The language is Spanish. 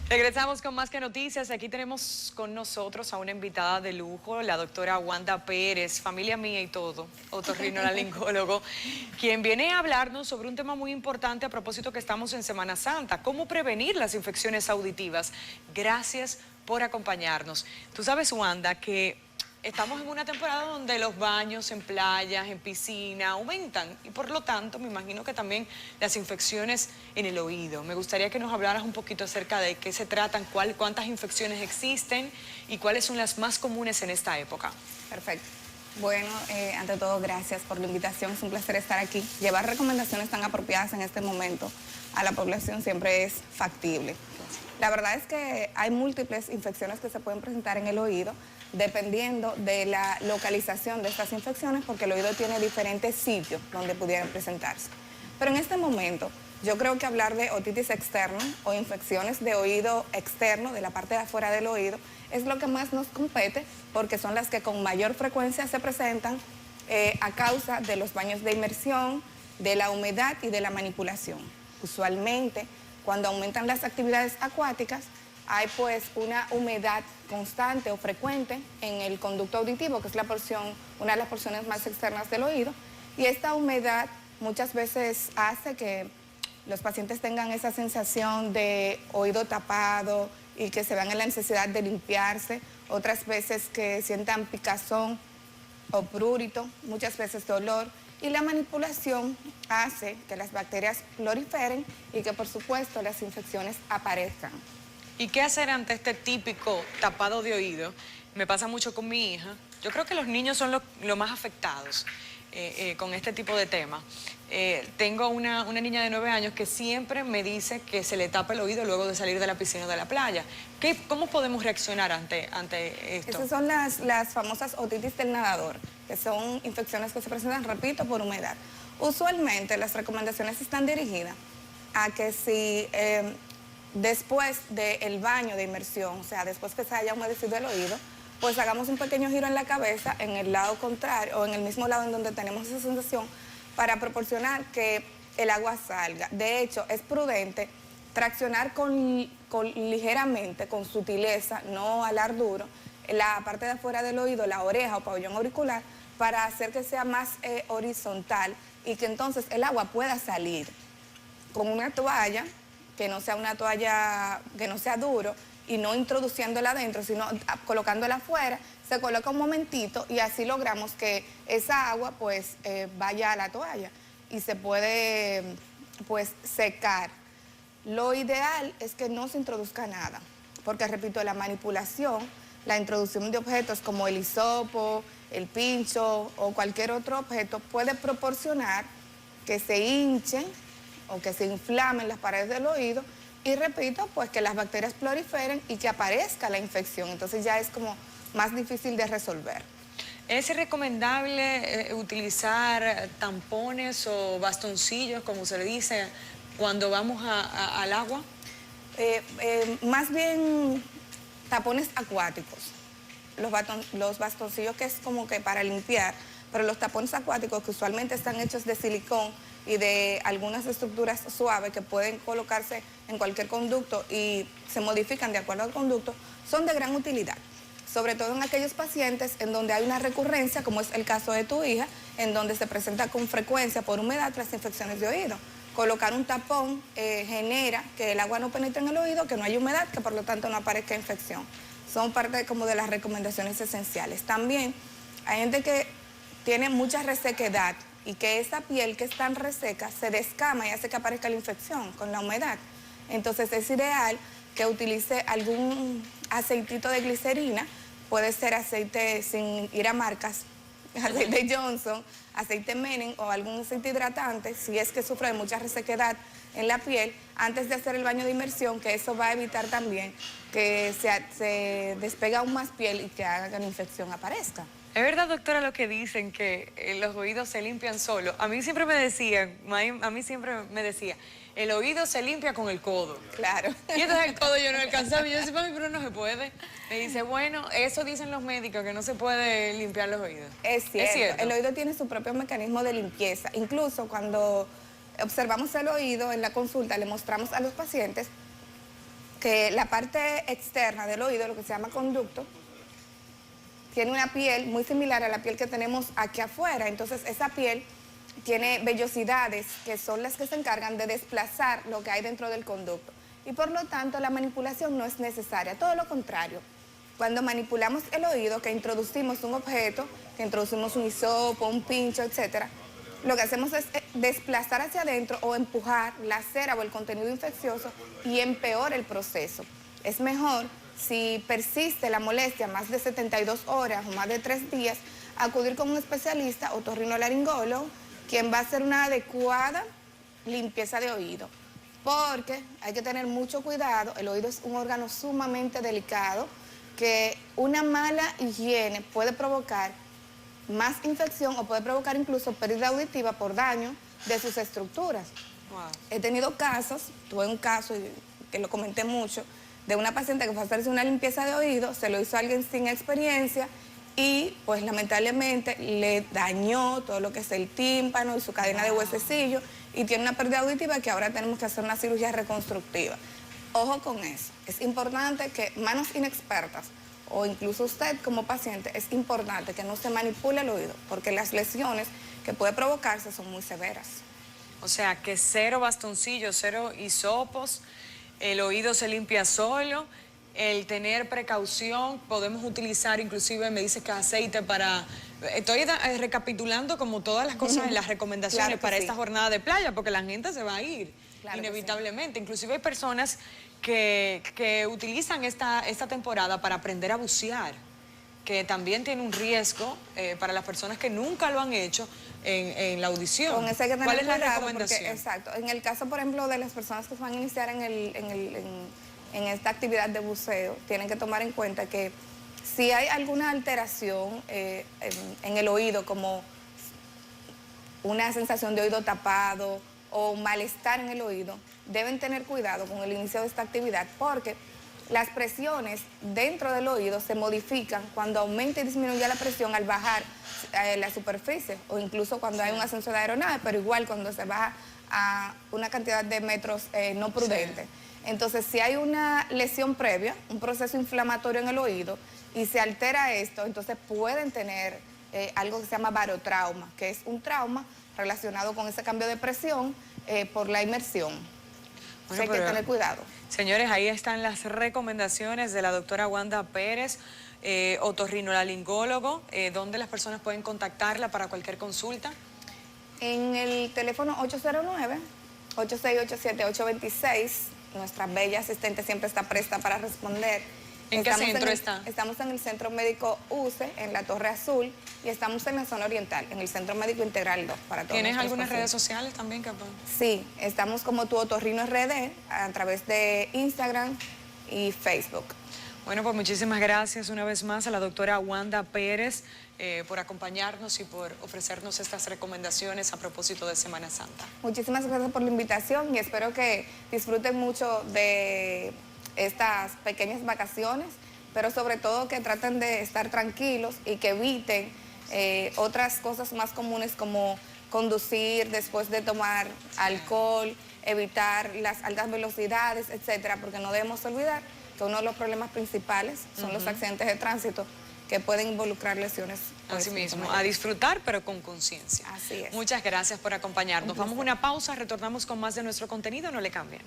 Regresamos con más que noticias. Aquí tenemos con nosotros a una invitada de lujo, la doctora Wanda Pérez, familia mía y todo, otorrinolaringólogo, quien viene a hablarnos sobre un tema muy importante a propósito que estamos en Semana Santa, cómo prevenir las infecciones auditivas. Gracias por acompañarnos. Tú sabes, Wanda, que estamos en una temporada donde los baños en playas, en piscina, aumentan y por lo tanto me imagino que también las infecciones en el oído. Me gustaría que nos hablaras un poquito acerca de qué se tratan, cuántas infecciones existen y cuáles son las más comunes en esta época. Perfecto. Bueno, ante todo, gracias por la invitación. Es un placer estar aquí. Llevar recomendaciones tan apropiadas en este momento a la población siempre es factible. La verdad es que hay múltiples infecciones que se pueden presentar en el oído, dependiendo de la localización de estas infecciones, porque el oído tiene diferentes sitios donde pudieran presentarse. Pero en este momento, yo creo que hablar de otitis externa o infecciones de oído externo, de la parte de afuera del oído, es lo que más nos compete, porque son las que con mayor frecuencia se presentan a causa de los baños de inmersión, de la humedad y de la manipulación. Usualmente, cuando aumentan las actividades acuáticas, hay pues una humedad constante o frecuente en el conducto auditivo, que es una de las porciones más externas del oído, y esta humedad muchas veces hace que los pacientes tengan esa sensación de oído tapado y que se vean en la necesidad de limpiarse, otras veces que sientan picazón o prurito, muchas veces dolor, y la manipulación hace que las bacterias proliferen y que por supuesto las infecciones aparezcan. ¿Y qué hacer ante este típico tapado de oído? Me pasa mucho con mi hija. Yo creo que los niños son los más afectados con este tipo de tema. Tengo una niña de 9 años que siempre me dice que se le tapa el oído luego de salir de la piscina o de la playa. ¿Cómo podemos reaccionar ante esto? Esas son las famosas otitis del nadador, que son infecciones que se presentan, repito, por humedad. Usualmente las recomendaciones están dirigidas a que si después del baño de inmersión, o sea, después que se haya humedecido el oído, pues hagamos un pequeño giro en la cabeza en el lado contrario o en el mismo lado en donde tenemos esa sensación para proporcionar que el agua salga. De hecho, es prudente traccionar ligeramente, con sutileza, no alar duro, la parte de afuera del oído, la oreja o pabellón auricular, para hacer que sea más horizontal y que entonces el agua pueda salir con una toalla, que no sea una toalla, que no sea duro, y no introduciéndola adentro, sino colocándola afuera, se coloca un momentito y así logramos que esa agua pues vaya a la toalla y se puede pues secar. Lo ideal es que no se introduzca nada, porque repito, la manipulación, la introducción de objetos como el hisopo, el pincho o cualquier otro objeto puede proporcionar que se hinchen o que se inflamen las paredes del oído y repito, pues que las bacterias proliferen y que aparezca la infección. Entonces ya es como más difícil de resolver. ¿Es recomendable utilizar tampones o bastoncillos, como se le dice, cuando vamos al agua? Más bien tapones acuáticos. Los bastoncillos que es como que para limpiar, pero los tapones acuáticos que usualmente están hechos de silicón y de algunas estructuras suaves que pueden colocarse en cualquier conducto y se modifican de acuerdo al conducto, son de gran utilidad, sobre todo en aquellos pacientes en donde hay una recurrencia, como es el caso de tu hija, en donde se presenta con frecuencia por humedad las infecciones de oído. Colocar un tapón genera que el agua no penetre en el oído, que no haya humedad, que por lo tanto no aparezca infección. Son parte como de las recomendaciones esenciales. También hay gente que tiene mucha resequedad y que esa piel que es tan reseca se descama y hace que aparezca la infección con la humedad. Entonces es ideal que utilice algún aceitito de glicerina, puede ser aceite sin ir a marcas, aceite Johnson, aceite Menem o algún aceite hidratante, si es que sufre de mucha resequedad en la piel, antes de hacer el baño de inmersión, que eso va a evitar también que se despegue aún más piel y que haga que la infección aparezca. ¿Es verdad, doctora, lo que dicen que los oídos se limpian solos? A mí siempre me decían, el oído se limpia con el codo. Claro. Y entonces el codo yo no alcanzaba y yo decía, mami, pero no se puede. Me dice, bueno, eso dicen los médicos, que no se puede limpiar los oídos. Es cierto. El oído tiene su propio mecanismo de limpieza. Incluso cuando observamos el oído en la consulta, le mostramos a los pacientes que la parte externa del oído, lo que se llama conducto, tiene una piel muy similar a la piel que tenemos aquí afuera. Entonces esa piel tiene vellosidades que son las que se encargan de desplazar lo que hay dentro del conducto. Y por lo tanto la manipulación no es necesaria, todo lo contrario. Cuando manipulamos el oído, que introducimos un objeto, que introducimos un hisopo, un pincho, etcétera, lo que hacemos es desplazar hacia adentro o empujar la cera o el contenido infeccioso y empeora el proceso. Es mejor, si persiste la molestia más de 72 horas o más de 3 días, acudir con un especialista, otorrinolaringólogo, quien va a hacer una adecuada limpieza de oído. Porque hay que tener mucho cuidado, el oído es un órgano sumamente delicado, que una mala higiene puede provocar más infección o puede provocar incluso pérdida auditiva por daño de sus estructuras. Wow. He tenido casos, tuve un caso que lo comenté mucho, de una paciente que fue a hacerse una limpieza de oído, se lo hizo alguien sin experiencia y pues lamentablemente le dañó todo lo que es el tímpano y su cadena de huesecillo y tiene una pérdida auditiva que ahora tenemos que hacer una cirugía reconstructiva. Ojo con eso, es importante que manos inexpertas o incluso usted como paciente, es importante que no se manipule el oído porque las lesiones que puede provocarse son muy severas. O sea, que cero bastoncillos, cero hisopos, el oído se limpia solo, el tener precaución, podemos utilizar inclusive, me dice que aceite para... Estoy recapitulando como todas las cosas en las recomendaciones Claro para sí. esta jornada de playa, porque la gente se va a ir, Claro inevitablemente. Sí. Inclusive hay personas que utilizan esta temporada para aprender a bucear, que también tiene un riesgo para las personas que nunca lo han hecho en la audición. Con eso hay que tener ¿Cuál es la cuidado recomendación? porque, exacto, en el caso, por ejemplo, de las personas que van a iniciar en esta actividad de buceo, tienen que tomar en cuenta que si hay alguna alteración en el oído, como una sensación de oído tapado o malestar en el oído, deben tener cuidado con el inicio de esta actividad porque las presiones dentro del oído se modifican cuando aumenta y disminuye la presión al bajar la superficie o incluso cuando hay un ascenso de aeronave, pero igual cuando se baja a una cantidad de metros no prudente. Sí. Entonces, si hay una lesión previa, un proceso inflamatorio en el oído y se altera esto, entonces pueden tener algo que se llama barotrauma, que es un trauma relacionado con ese cambio de presión por la inmersión. Bueno, hay que tener cuidado. Señores, ahí están las recomendaciones de la doctora Wanda Pérez, otorrinolaringólogo, donde las personas pueden contactarla para cualquier consulta. En el teléfono 809-8687-826, nuestra bella asistente siempre está presta para responder. ¿En qué centro está? Estamos en el Centro Médico UCE, en la Torre Azul, y estamos en la zona oriental, en el Centro Médico Integral 2, para todos. ¿Tienes algunas redes sociales también, capaz? Sí, estamos como Tu Otorrino RD, a través de Instagram y Facebook. Bueno, pues muchísimas gracias una vez más a la doctora Wanda Pérez por acompañarnos y por ofrecernos estas recomendaciones a propósito de Semana Santa. Muchísimas gracias por la invitación y espero que disfruten mucho de estas pequeñas vacaciones, pero sobre todo que traten de estar tranquilos y que eviten otras cosas más comunes como conducir después de tomar alcohol, evitar las altas velocidades, etcétera, porque no debemos olvidar que uno de los problemas principales son los accidentes de tránsito que pueden involucrar lesiones. Así mismo, a disfrutar pero con conciencia. Así es. Muchas gracias por acompañarnos. Vamos a una pausa, retornamos con más de nuestro contenido, no le cambien.